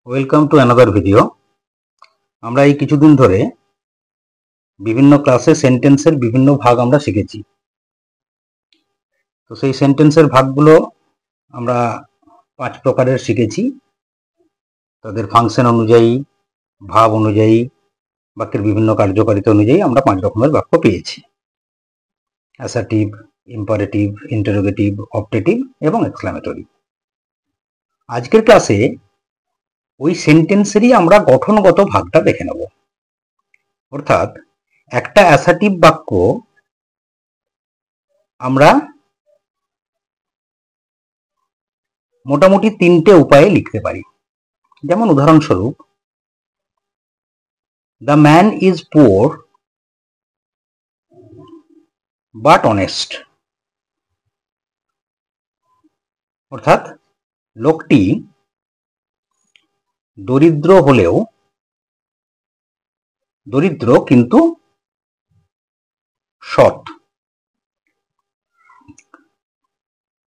Welcome to another video. আমরা এই কিছুদিন ধরে বিভিন্ন ক্লাসে সেন্টেন্সের বিভিন্ন ভাগ আমরা শিখেছি। তো সেই সেন্টেন্সের ভাগগুলো আমরা 5 প্রকারের শিখেছি। তাদের ফাংশন অনুযায়ী, ভাব অনুযায়ী, বাক্যের বিভিন্ন কার্যকারিতা অনুযায়ী আমরা 5 রকমের বাক্য পেয়েছি: অ্যাসার্টিভ, ইম্পারেটিভ, ইন্টারোগেটিভ, অপটেটিভ এবং এক্সক্লামেটরি। আজকের ক্লাসে ওই সেন্টেন্সেরই আমরা গঠনগত ভাগটা দেখে নেব। অর্থাৎ একটা অ্যাসার্টিভ বাক্য আমরা মোটামুটি 3টে উপায়ে লিখতে পারি। যেমন উদাহরণস্বরূপ, the man is poor but honest. অর্থাৎ লোকটি দরিদ্র হলেও দরিদ্র কিন্তু সৎ।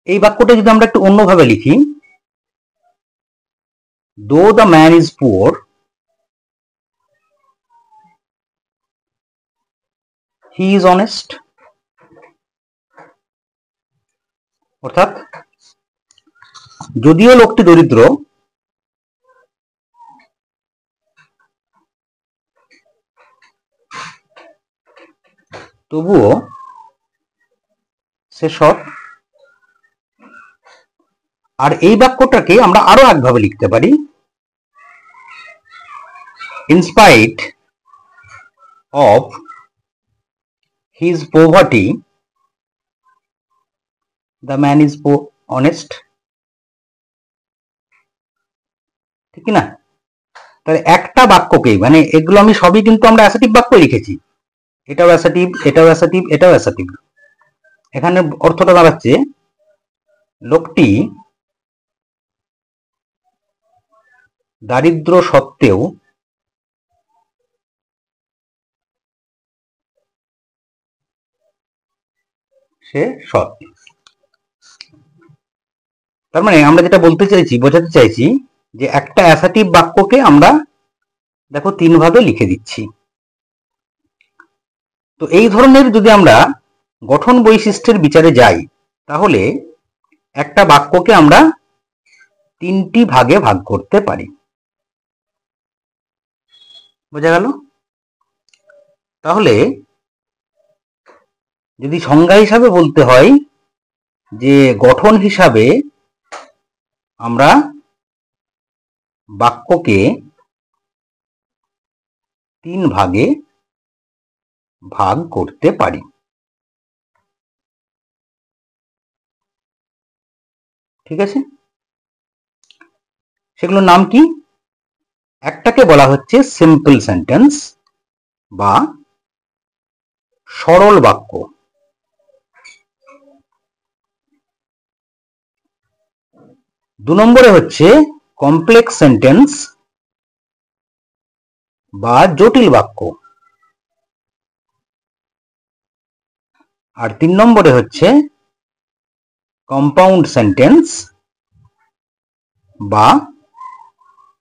এই বাক্যটা যদি আমরা একটু অন্যভাবে লিখি, দো the man is poor he is honest. অর্থাৎ যদিও লোকটি দরিদ্র, তবুও সে সৎ। আর এই বাক্যটাকে আমরা আরো একভাবে লিখতে পারি, in spite of his poverty the man is honest। ঠিক না? তাহলে একটা বাক্যকেই, মানে এগুলো আমি সবই কিন্তু আমরা অ্যাসার্টিভ বাক্য লিখেছি। এটাও অ্যাসার্টিভ, এটাও অ্যাসার্টিভ, এটাও অ্যাসার্টিভ। এখানে অর্থটা দাঁড়াচ্ছে, লোকটি দারিদ্র সত্ত্বেও সে সৎ। তার মানে আমরা যেটা বলতে চাইছি, বোঝাতে চাইছি যে একটা অ্যাসার্টিভ বাক্যকে আমরা দেখো 3 ভাবে লিখে দিচ্ছি। তো এই ধরনের যদি আমরা গঠন বৈশিষ্ট্যের বিচারে যাই, তাহলে একটা বাক্যকে আমরা 3টি ভাগে ভাগ করতে পারি। বোঝা গেল? তাহলে যদি সংজ্ঞা হিসাবে বলতে হয়, যে গঠন হিসাবে আমরা বাক্যকে 3 ভাগে ভাগ করতে পারি। ঠিক আছে? সেগুলোর নাম কি? একটাকে বলা হচ্ছে সিম্পল সেন্টেন্স বা সরল বাক্য। 2 নম্বরে হচ্ছে কমপ্লেক্স সেন্টেন্স বা জটিল বাক্য। আর 3 নম্বরে হচ্ছে কম্পাউন্ড সেন্টেন্স বা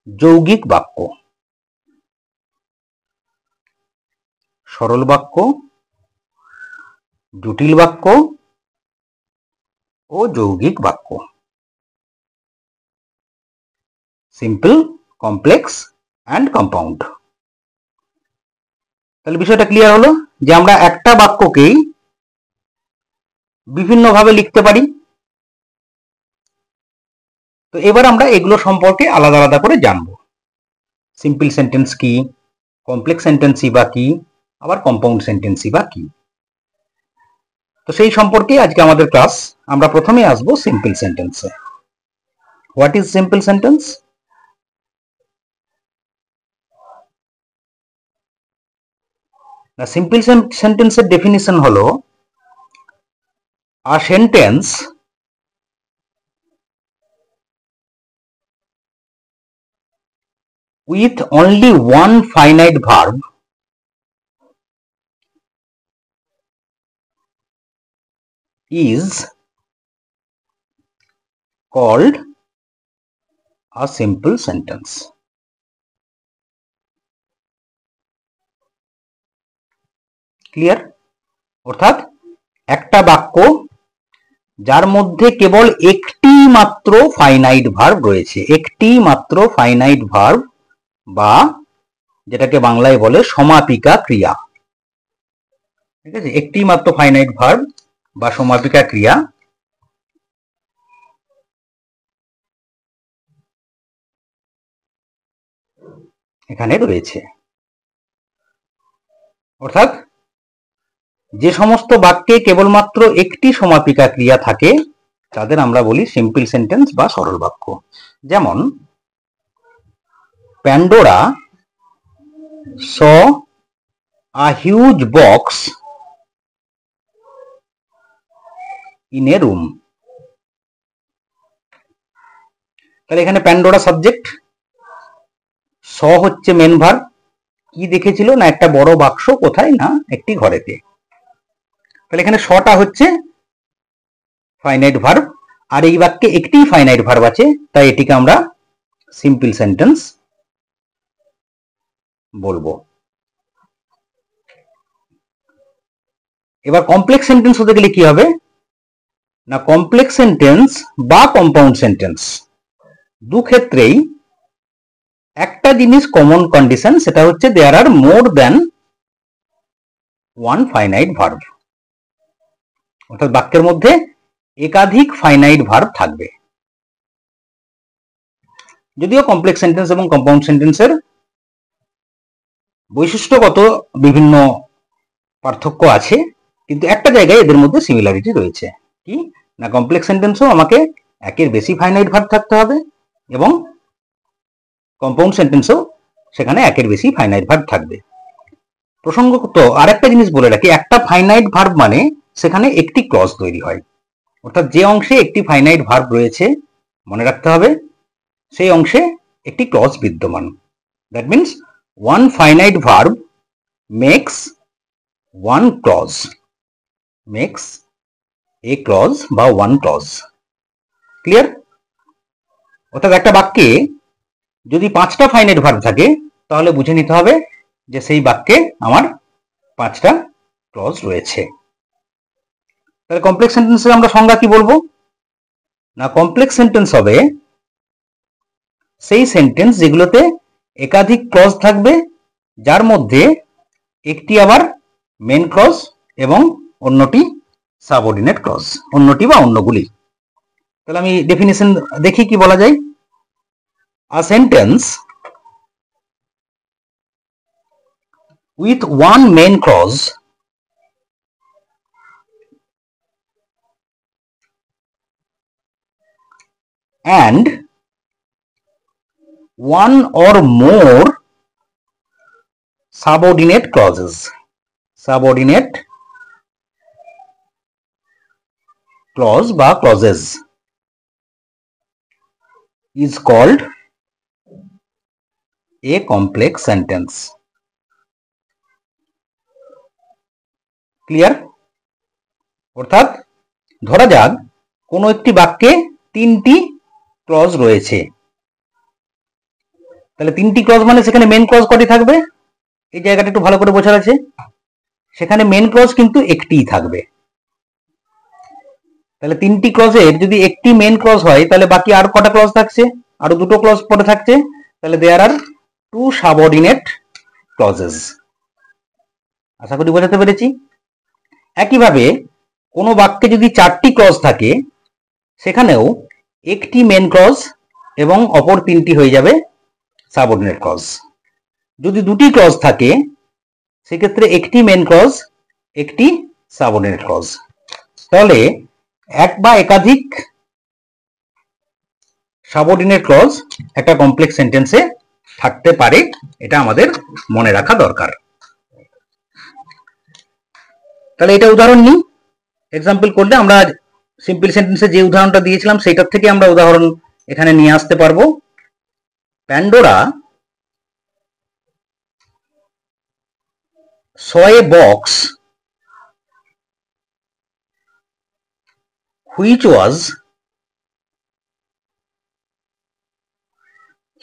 যৌগিক বাক্য। সরল বাক্য, জটিল বাক্য ও যৌগিক বাক্য। Simple, complex and compound. তাহলে বিষয়টা ক্লিয়ার হলো যে আমরা একটা বাক্যকেই বিভিন্ন ভাবে লিখতে পারি। তো এবার আমরা এগুলো সম্পর্কে আলাদা আলাদা করে জানবো। সিম্পল সেন্টেন্স কি, কমপ্লেক্স সেন্টেন্সই বা কি, আবার কম্পাউন্ড সেন্টেন্সই বা কি। তো সেই সম্পর্কে আজকে আমাদের ক্লাস। আমরা প্রথমে আসবো সিম্পল সেন্টেন্সে। What is simple sentence? না, সিম্পল সেন্টেন্সের ডেফিনিশন হলো a sentence with only one finite verb is called a simple sentence। Clear? অর্থাৎ একটা বাক্য যার মধ্যে কেবল একটি মাত্র ফাইনাইট ভার্ব রয়েছে, একটি মাত্র ফাইনাইট ভার্ব বা যেটাকে বাংলায় বলে সমাপিকা ক্রিয়া, ঠিক আছে, একটি মাত্র ফাইনাইট ভার্ব বা সমাপিকা ক্রিয়া এখানে রয়েছে। অর্থাৎ যে সমস্ত বাক্যে কেবলমাত্র একটি সমাপিকা ক্রিয়া থাকে তাদের আমরা বলি সিম্পল সেন্টেন্স বা সরল বাক্য। যেমন Pandora saw a huge box in a room। তাহলে এখানে প্যান্ডোরা সাবজেক্ট, স হচ্ছে মেন ভার্ব, কি দেখেছিল না একটা বড় বাক্স, কোথায় না একটি ঘরেতে। তাহলে এখানে সটা হচ্ছে ফাইনাইট ভার্ব, আর এই বাক্যে একটি ফাইনাইট ভার্ব আছে, তাই এটিকে আমরা সিম্পল সেন্টেন্স বলবো। এবার কমপ্লেক্স সেন্টেন্স হতে গেলে কি হবে না, কমপ্লেক্স সেন্টেন্স বা কম্পাউন্ড সেন্টেন্স দু ক্ষেত্রেই একটা জিনিস কমন কন্ডিশন, সেটা হচ্ছে there are more than one finite verb. অর্থাৎ বাক্যের মধ্যে একাধিক ফাইনাইট ভার্ব থাকবে। যদিও কমপ্লেক্স সেন্টেন্স এবং কম্পাউন্ড সেন্টেন্সের বৈশিষ্ট্যগত বিভিন্ন পার্থক্য আছে, কিন্তু একটা জায়গায় এদের মধ্যে সিমিলারিটি রয়েছে, কি না কমপ্লেক্স সেন্টেন্সও আমাকে একের বেশি ফাইনাইট ভার্ব থাকতে হবে এবং কম্পাউন্ড সেন্টেন্সও সেখানে একের বেশি ফাইনাইট ভার্ব থাকবে। প্রসঙ্গত আরেকটা জিনিস বলে রাখি, একটা ফাইনাইট ভার্ব মানে সেখানে একটি ক্লজ তৈরি হয়। অর্থাৎ যে অংশে একটি ফাইনাইট ভার্ব রয়েছে মনে রাখতে হবে সেই অংশে একটি ক্লজ বিদ্যমান। That means one finite verb makes one clause, makes a clause বা ওয়ান ক্লজ। ক্লিয়ার? অর্থাৎ একটা বাক্যে যদি 5টা ফাইনাইট ভার্ব থাকে তাহলে বুঝে নিতে হবে যে সেই বাক্যে আমার 5টা ক্লজ রয়েছে। তাহলে কমপ্লেক্স সেন্টেন্সের আমরা সংজ্ঞা কি বলবো না, কমপ্লেক্স সেন্টেন্স হবে সেই সেন্টেন্স যেগুলোতে একাধিক ক্লজ থাকবে, যার মধ্যে একটি আবার মেন ক্লজ এবং অন্যটি সাবঅর্ডিনেট ক্লজ, অন্যটি বা অন্যগুলি। তাহলে আমি ডেফিনিশন দেখি কি বলা যায়। A sentence with one main clause and one or more subordinate clauses, subordinate clause বা clauses is called a complex sentence. Clear? অর্থাৎ ধরা যাক কোনো একটি বাক্যে 3টি ক্লজ রয়েছে, তাহলে 3টি ক্লজ মানে সেখানে মেন ক্লজ কটি থাকবে, এই জায়গাটা একটু ভালো করে বোঝার আছে। সেখানে মেন ক্লজ কিন্তু একটিই থাকবে। তাহলে 3টি ক্লজের যদি একটি মেন ক্লজ হয় তাহলে বাকি আর কটা ক্লজ থাকছে, আরো 2টো ক্লজ পরে থাকছে, তাহলে দেয়ার আর 2 সাবঅর্ডিনেট ক্লজেস। আশা করি বোঝাতে পেরেছি। একইভাবে কোনো বাক্যে যদি 4টি ক্লজ থাকে সেখানেও একটি মেন ক্লজ এবং অপর 3টি হয়ে যাবে সাবঅর্ডিনেট ক্লজ। যদি 2টি ক্লজ থাকে সেক্ষেত্রে একটি মেন ক্লজ, একটি সাবঅর্ডিনেট ক্লজ। তাহলে এক বা একাধিক সাবঅর্ডিনেট ক্লজ একটা কমপ্লেক্স সেন্টেন্সে থাকতে পারে, এটা আমাদের মনে রাখা দরকার। তাহলে এটা উদাহরণ নিই, এক্সাম্পল করলে আমরা সিম্পল সেন্টেন্সে যে উদাহরণটা দিয়েছিলাম সেটার থেকে আমরা উদাহরণ এখানে নিয়ে আসতে পারবো। Pandora saw a box which was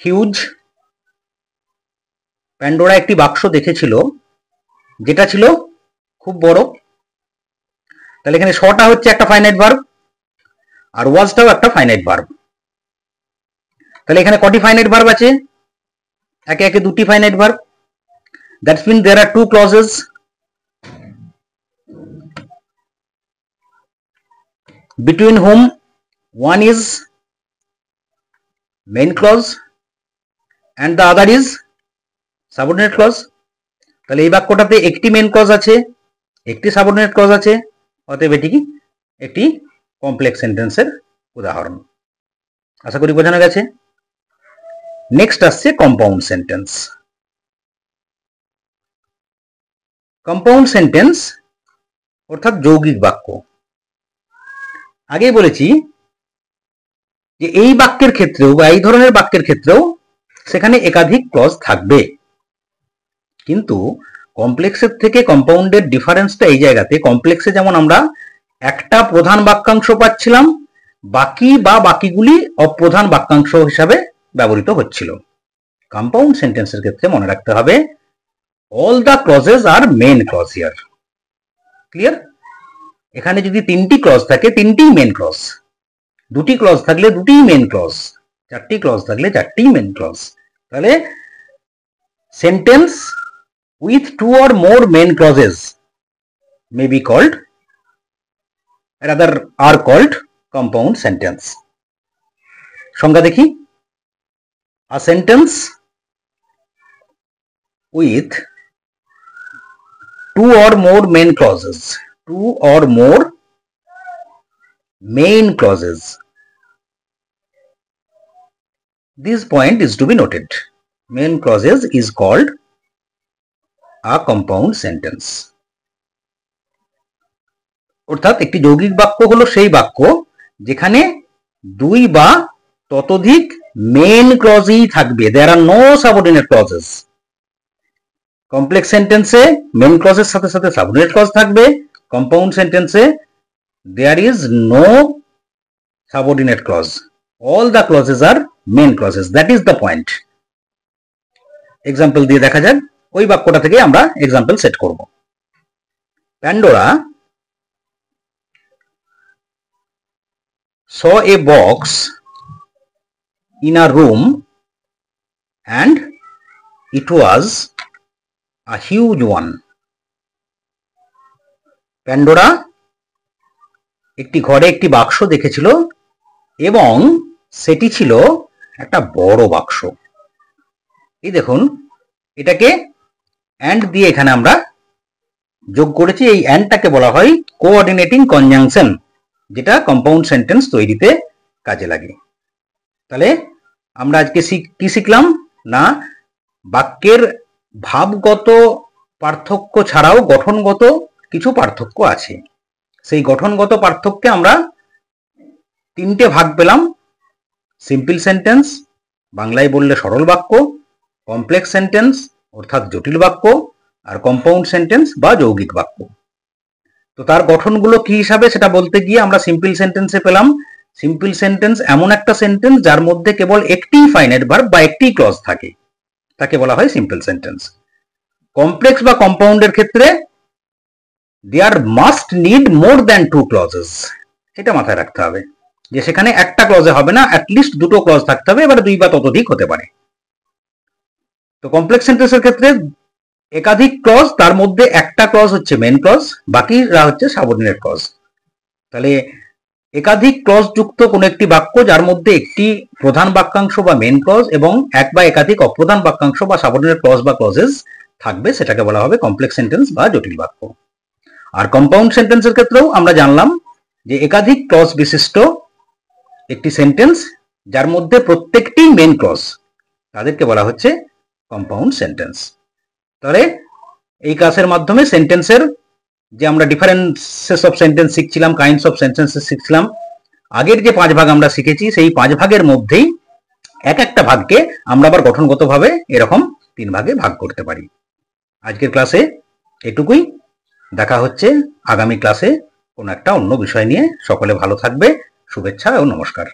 huge। Pandora একটি বাক্স দেখেছিল যেটা ছিল খুব বড়। তাহলে এখানে শটা হচ্ছে একটা ফাইনাইট ভার্ব, আর ওয়াজটাও একটা ফাইনাইট ভার্ব। তাহলে এখানে কটি ফাইনাইট ভার্ব আছে? একে একে দুটি finite verb. That's mean there are two clauses. Between whom one is main clause and the other is subordinate clause. তাহলে এই বাক্যটাতে একটি মেন ক্লজ আছে, একটি সাবঅর্ডিনেট ক্লজ আছে, অতএব এটি কি একটি কমপ্লেক্স সেন্টেন্সের উদাহরণ। আশা করি বোঝানো গেছে। নেক্সট আসছে কম্পাউন্ড সেন্টেন্স। কম্পাউন্ড সেন্টেন্স অর্থাৎ যৌগিক বাক্য। আগেই বলেছি যে এই বাক্যের ক্ষেত্রেও বা এই ধরনের বাক্যের ক্ষেত্রেও সেখানে একাধিক ক্লজ থাকবে, কিন্তু কমপ্লেক্সের থেকে কম্পাউন্ডের ডিফারেন্সটা এই জায়গাতে, কমপ্লেক্সে যেমন আমরা একটা প্রধান বাক্যাংশ পাচ্ছিলাম, বাকি বা বাকিগুলি অপ্রধান বাক্যাংশ হিসাবে ব্যবহৃত হচ্ছিল। কম্পাউন্ড সেন্টেন্সের ক্ষেত্রে মনে রাখতে হবে all the clauses are main clause here. Clear? এখানে যদি তিনটি ক্লজ থাকে তিনটিই মেন ক্লজ, দুটি ক্লজ থাকলে দুটিই মেন ক্লজ, চারটি ক্লজ থাকলে চারটি মেন ক্লজ। তাহলে sentence with two or more main clauses may be called, rather are called compound sentence. সংজ্ঞা দেখি। A sentence with two or more main clauses, two or more main clauses. This point is to be noted. Main clauses is called a compound sentence. অর্থাৎ একটি যৌগিক বাক্য হলো সেই বাক্য যেখানে দুই বা ততোধিক মেন ক্লজই থাকবে। There are no subordinate clauses. Complex সেন্টেন্সে মেন ক্লজের সাথে সাথে সাবঅর্ডিনেট ক্লজ থাকবে। কম্পাউন্ড সেন্টেন্সে there is no subordinate clause. All the clauses are main clauses. That is the point. Example দিয়ে দেখা যাক। ওই বাক্যটা থেকে আমরা এক্সাম্পল সেট করব। Pandora saw a box in a room and it was a huge one. Pandora একটি ঘরে একটি বাক্স দেখেছিল এবং সেটি ছিল একটা বড় বাক্স। এই দেখুন, এটাকে অ্যান্ড দিয়ে এখানে আমরা যোগ করেছি। এই অ্যান্ডটাকে বলা হয় কোঅর্ডিনেটিং কনজাংশন, যেটা কম্পাউন্ড সেন্টেন্স তৈরিতে কাজে লাগে। তাহলে আমরা আজকে কি শিখলাম না, বাক্যের ভাবগত পার্থক্য ছাড়াও গঠনগত কিছু পার্থক্য আছে। সেই গঠনগত পার্থক্যে আমরা তিনটে ভাগ পেলাম: সিম্পল সেন্টেন্স, বাংলায় বললে সরল বাক্য; কমপ্লেক্স সেন্টেন্স অর্থাৎ জটিল বাক্য; আর কম্পাউন্ড সেন্টেন্স বা যৌগিক বাক্য। তো তার গঠনগুলো কি হিসাবে সেটা বলতে গিয়ে আমরা সিম্পল সেন্টেন্সে পেলাম, সিম্পল সেন্টেন্স এমন একটা সেন্টেন্স যার মধ্যে কেবল একটি ফাইনাইট ভার্ব বা একটি ক্লজ থাকে, তাকে বলা হয় সিম্পল সেন্টেন্স। কমপ্লেক্স বা কম্পাউন্ডের ক্ষেত্রে there must need more than two clauses. এটা মাথায় রাখতে হবে যে সেখানে একটা ক্লজে হবে না, অ্যাটলিস্ট দুটো ক্লজ থাকতে হবে, এবার দুই বা ততোধিক হতে পারে। তো কমপ্লেক্স সেন্টেন্সের ক্ষেত্রে একাধিক ক্লজ, তার মধ্যে একটা ক্লজ হচ্ছে মেন ক্লজ, বাকিরা হচ্ছে সাবঅর্ডিনেট ক্লজ। তাহলে একাধিক ক্লজ যুক্ত কোন একটি বাক্য যার মধ্যে একটি প্রধান বাক্যাংশ বা মেন ক্লজ এবং এক বা একাধিক অপ্রধান বাক্যাংশ বা সাবঅর্ডিনেট ক্লজ বা ক্লজেস থাকবে, সেটাকে বলা হবে কমপ্লেক্স সেন্টেন্স বা জটিল বাক্য। আর কম্পাউন্ড সেন্টেন্সের ক্ষেত্রেও আমরা জানলাম যে একাধিক ক্লজ বিশিষ্ট একটি সেন্টেন্স যার মধ্যে প্রত্যেকটি মেন ক্লজ, তাদেরকে বলা হচ্ছে কম্পাউন্ড সেন্টেন্স। তাহলে এই ক্লাসের মাধ্যমে সেন্টেন্সের যে আমরা ডিফারেন্সেস অফ সেন্টেন্স শিখছিলাম, কাইন্ডস অফ সেন্টেন্সেস শিখছিলাম, আগের যে 5 ভাগ আমরা শিখেছি সেই 5 ভাগের মধ্যেই এক একটা ভাগকে আমরা আবার গঠনগতভাবে এরকম 3 ভাগে ভাগ করতে পারি। আজকের ক্লাসে এটুকুই। দেখা হচ্ছে আগামী ক্লাসে কোনো একটা অন্য বিষয় নিয়ে। সকলে ভালো থাকবে। শুভেচ্ছা ও নমস্কার।